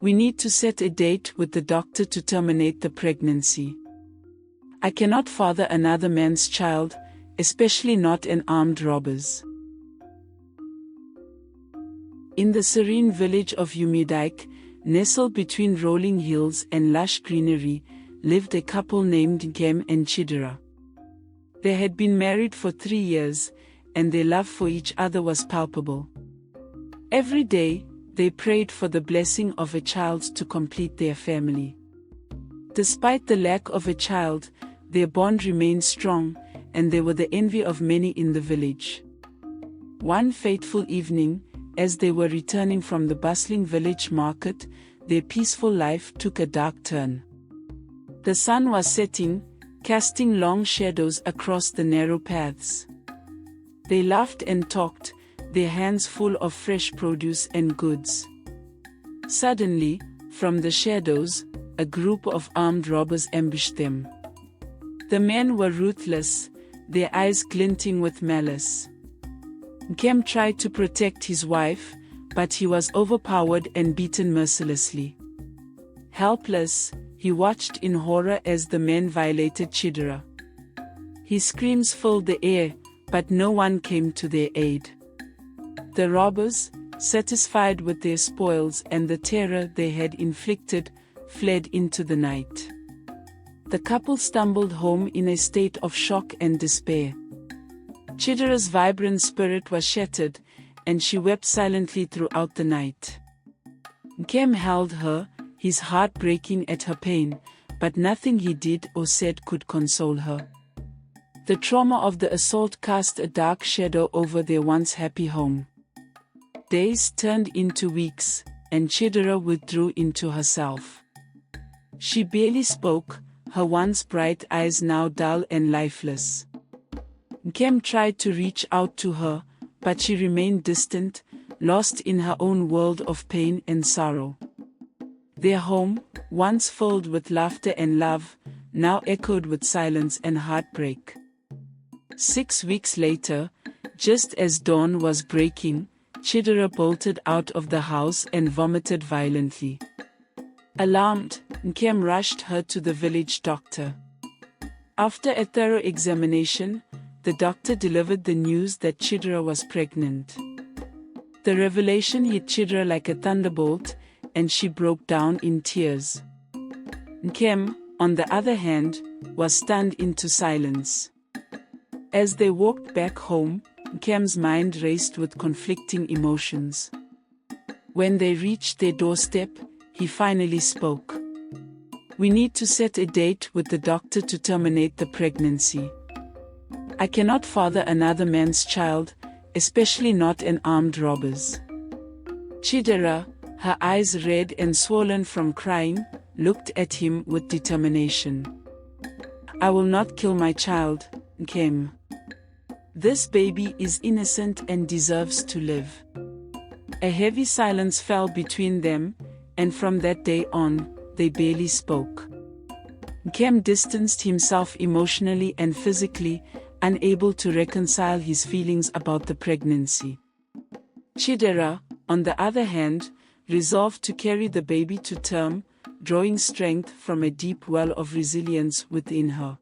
We need to set a date with the doctor to terminate the pregnancy. I cannot father another man's child, especially not an armed robber's. In the serene village of Umidike, nestled between rolling hills and lush greenery, lived a couple named Nkem and Chidera. They had been married for 3 years, and their love for each other was palpable. Every day, they prayed for the blessing of a child to complete their family. Despite the lack of a child, their bond remained strong, and they were the envy of many in the village. One fateful evening, as they were returning from the bustling village market, their peaceful life took a dark turn. The sun was setting, casting long shadows across the narrow paths. They laughed and talked, their hands full of fresh produce and goods. Suddenly, from the shadows, a group of armed robbers ambushed them. The men were ruthless, their eyes glinting with malice. Nkem tried to protect his wife, but he was overpowered and beaten mercilessly. Helpless, he watched in horror as the men violated Chidera. His screams filled the air, but no one came to their aid. The robbers, satisfied with their spoils and the terror they had inflicted, fled into the night. The couple stumbled home in a state of shock and despair. Chidera's vibrant spirit was shattered, and she wept silently throughout the night. Nkem held her, his heart breaking at her pain, but nothing he did or said could console her. The trauma of the assault cast a dark shadow over their once happy home. Days turned into weeks, and Chidera withdrew into herself. She barely spoke, her once bright eyes now dull and lifeless. Nkem tried to reach out to her, but she remained distant, lost in her own world of pain and sorrow. Their home, once filled with laughter and love, now echoed with silence and heartbreak. 6 weeks later, just as dawn was breaking, Chidera bolted out of the house and vomited violently. Alarmed, Nkem rushed her to the village doctor. After a thorough examination, the doctor delivered the news that Chidera was pregnant. The revelation hit Chidera like a thunderbolt, and she broke down in tears. Nkem, on the other hand, was stunned into silence. As they walked back home, Nkem's mind raced with conflicting emotions. When they reached their doorstep, he finally spoke. "We need to set a date with the doctor to terminate the pregnancy. I cannot father another man's child, especially not an armed robber's." Chidera, her eyes red and swollen from crying, looked at him with determination. "I will not kill my child, Nkem. This baby is innocent and deserves to live." A heavy silence fell between them, and from that day on, they barely spoke. Nkem distanced himself emotionally and physically, unable to reconcile his feelings about the pregnancy. Chidera, on the other hand, resolved to carry the baby to term, drawing strength from a deep well of resilience within her.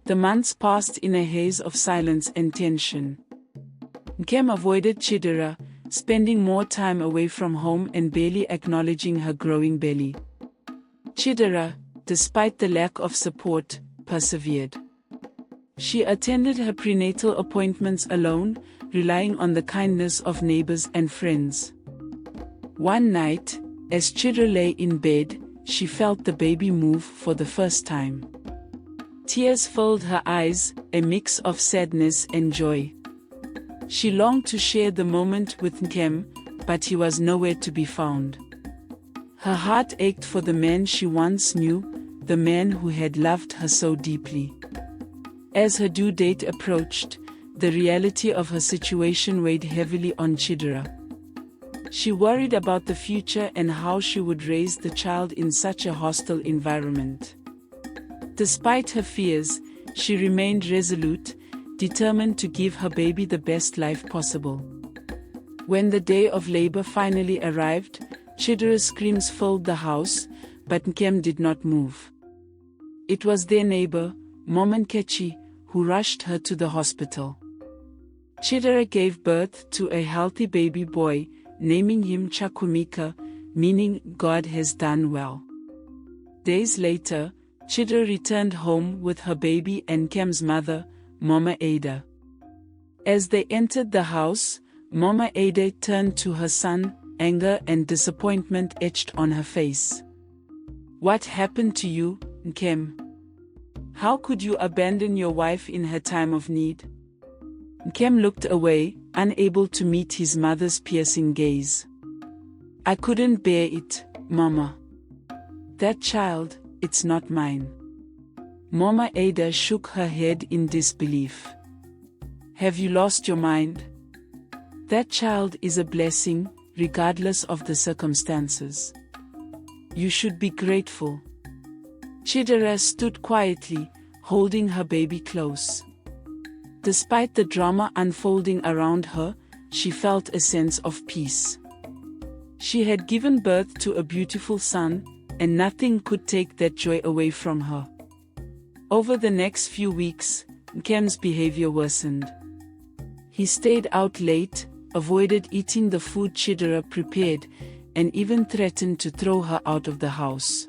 The months passed in a haze of silence and tension. Nkem avoided Chidera, spending more time away from home and barely acknowledging her growing belly. Chidera, despite the lack of support, persevered. She attended her prenatal appointments alone, relying on the kindness of neighbors and friends. One night, as Chidera lay in bed, she felt the baby move for the first time. Tears filled her eyes, a mix of sadness and joy. She longed to share the moment with Nkem, but he was nowhere to be found. Her heart ached for the man she once knew, the man who had loved her so deeply. As her due date approached, the reality of her situation weighed heavily on Chidera. She worried about the future and how she would raise the child in such a hostile environment. Despite her fears, she remained resolute, determined to give her baby the best life possible. When the day of labor finally arrived, Chidera's screams filled the house, but Nkem did not move. It was their neighbor, Mama Nkechi, who rushed her to the hospital. Chidera gave birth to a healthy baby boy, naming him Chakumika, meaning God has done well. Days later, Chidera returned home with her baby and Nkem's mother, Mama Ada. As they entered the house, Mama Ada turned to her son, anger and disappointment etched on her face. "What happened to you, Nkem? How could you abandon your wife in her time of need?" Nkem looked away, unable to meet his mother's piercing gaze. "I couldn't bear it, Mama. That child, it's not mine." Mama Ada shook her head in disbelief. "Have you lost your mind? That child is a blessing, regardless of the circumstances. You should be grateful." Chidera stood quietly, holding her baby close. Despite the drama unfolding around her, she felt a sense of peace. She had given birth to a beautiful son, and nothing could take that joy away from her. Over the next few weeks, Nkem's behavior worsened. He stayed out late, avoided eating the food Chidera prepared, and even threatened to throw her out of the house.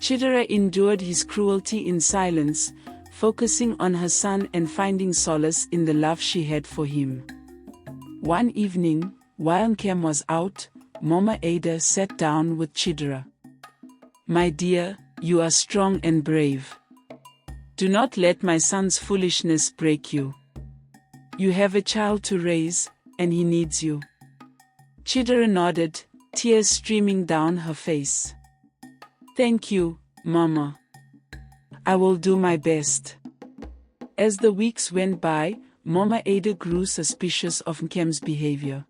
Chidera endured his cruelty in silence, focusing on her son and finding solace in the love she had for him. One evening, while Nkem was out, Mama Ada sat down with Chidera. "My dear, you are strong and brave. Do not let my son's foolishness break you. You have a child to raise, and he needs you." Chidera nodded, tears streaming down her face. "Thank you, Mama. I will do my best." As the weeks went by, Mama Ada grew suspicious of Nkem's behavior.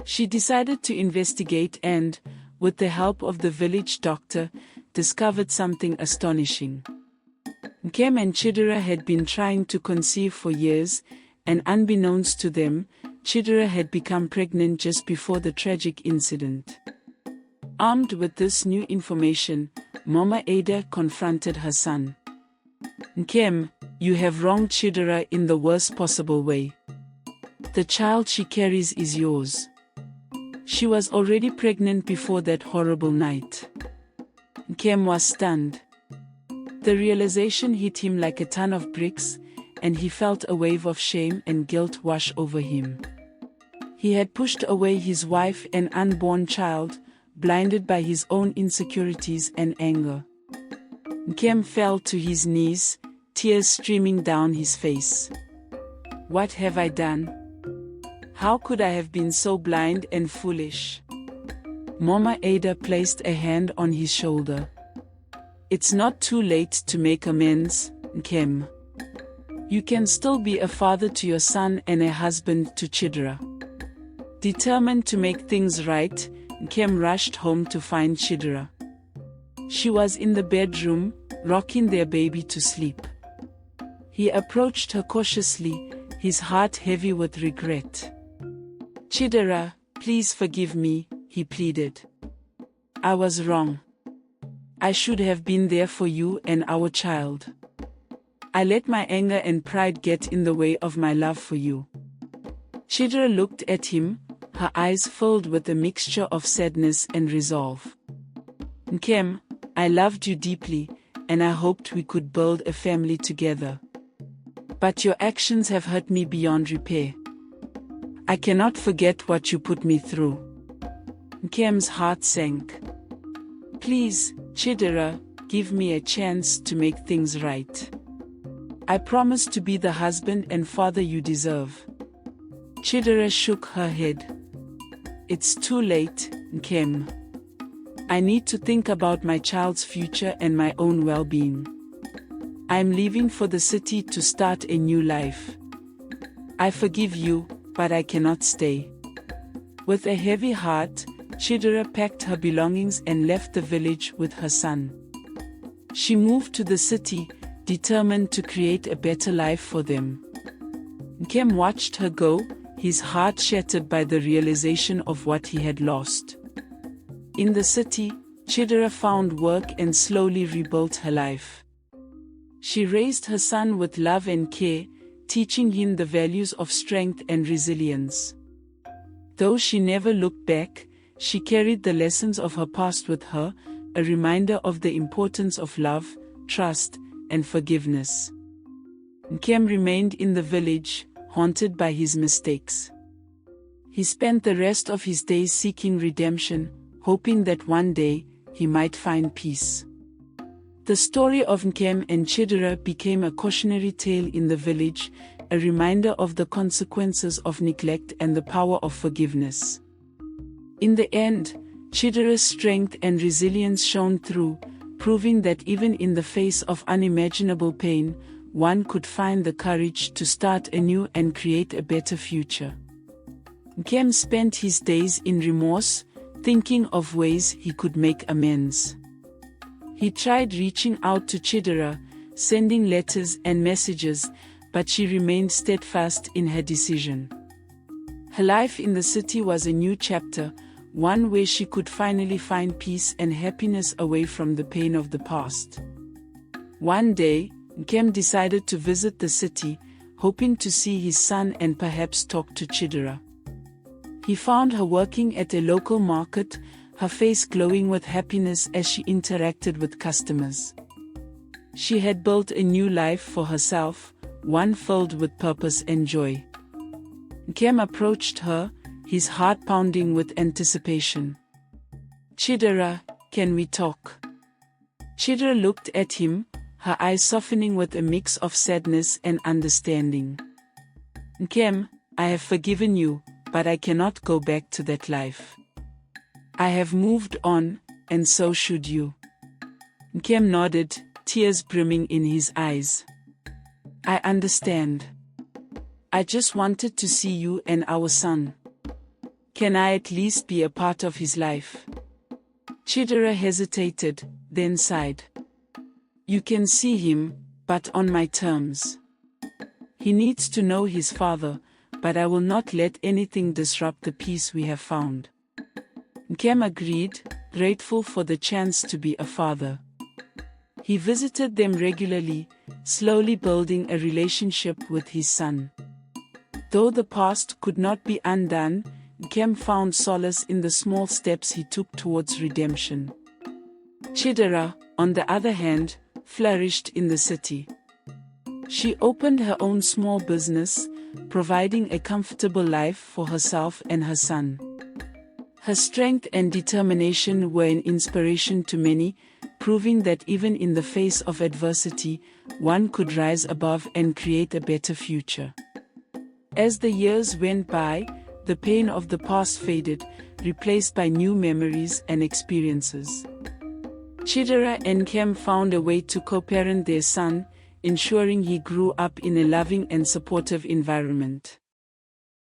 She decided to investigate and, with the help of the village doctor, discovered something astonishing. Nkem and Chidera had been trying to conceive for years, and unbeknownst to them, Chidera had become pregnant just before the tragic incident. Armed with this new information, Mama Ada confronted her son. "Nkem, you have wronged Chidera in the worst possible way. The child she carries is yours. She was already pregnant before that horrible night." Nkem was stunned. The realization hit him like a ton of bricks, and he felt a wave of shame and guilt wash over him. He had pushed away his wife and unborn child, blinded by his own insecurities and anger. Nkem fell to his knees, tears streaming down his face. "What have I done? How could I have been so blind and foolish?" Mama Ada placed a hand on his shoulder. "It's not too late to make amends, Nkem. You can still be a father to your son and a husband to Chidera." Determined to make things right, Nkem rushed home to find Chidera. She was in the bedroom, rocking their baby to sleep. He approached her cautiously, his heart heavy with regret. "Chidera, please forgive me," he pleaded. "I was wrong. I should have been there for you and our child. I let my anger and pride get in the way of my love for you." Chidera looked at him, her eyes filled with a mixture of sadness and resolve. "Nkem, I loved you deeply, and I hoped we could build a family together. But your actions have hurt me beyond repair. I cannot forget what you put me through." Nkem's heart sank. "Please, Chidera, give me a chance to make things right. I promise to be the husband and father you deserve." Chidera shook her head. "It's too late, Nkem. I need to think about my child's future and my own well-being. I'm leaving for the city to start a new life. I forgive you, but I cannot stay." With a heavy heart, Chidera packed her belongings and left the village with her son. She moved to the city, determined to create a better life for them. Nkem watched her go, his heart shattered by the realization of what he had lost. In the city, Chidera found work and slowly rebuilt her life. She raised her son with love and care, teaching him the values of strength and resilience. Though she never looked back, she carried the lessons of her past with her, a reminder of the importance of love, trust, and forgiveness. Nkem remained in the village, haunted by his mistakes. He spent the rest of his days seeking redemption, hoping that one day, he might find peace. The story of Nkem and Chidera became a cautionary tale in the village, a reminder of the consequences of neglect and the power of forgiveness. In the end, Chidera's strength and resilience shone through, proving that even in the face of unimaginable pain, one could find the courage to start anew and create a better future. Nkem spent his days in remorse, thinking of ways he could make amends. He tried reaching out to Chidera, sending letters and messages, but she remained steadfast in her decision. Her life in the city was a new chapter, one where she could finally find peace and happiness away from the pain of the past. One day, Nkem decided to visit the city, hoping to see his son and perhaps talk to Chidera. He found her working at a local market, her face glowing with happiness as she interacted with customers. She had built a new life for herself, one filled with purpose and joy. Nkem approached her, his heart pounding with anticipation. "Chidera, can we talk?" Chidera looked at him, her eyes softening with a mix of sadness and understanding. "Nkem, I have forgiven you, but I cannot go back to that life. I have moved on, and so should you." Nkem nodded, tears brimming in his eyes. "I understand. I just wanted to see you and our son. Can I at least be a part of his life?" Chidera hesitated, then sighed. "You can see him, but on my terms. He needs to know his father, but I will not let anything disrupt the peace we have found." Nkem agreed, grateful for the chance to be a father. He visited them regularly, slowly building a relationship with his son. Though the past could not be undone, Nkem found solace in the small steps he took towards redemption. Chidera, on the other hand, flourished in the city. She opened her own small business, providing a comfortable life for herself and her son. Her strength and determination were an inspiration to many, proving that even in the face of adversity, one could rise above and create a better future. As the years went by, the pain of the past faded, replaced by new memories and experiences. Chidera and Nkem found a way to co-parent their son, ensuring he grew up in a loving and supportive environment.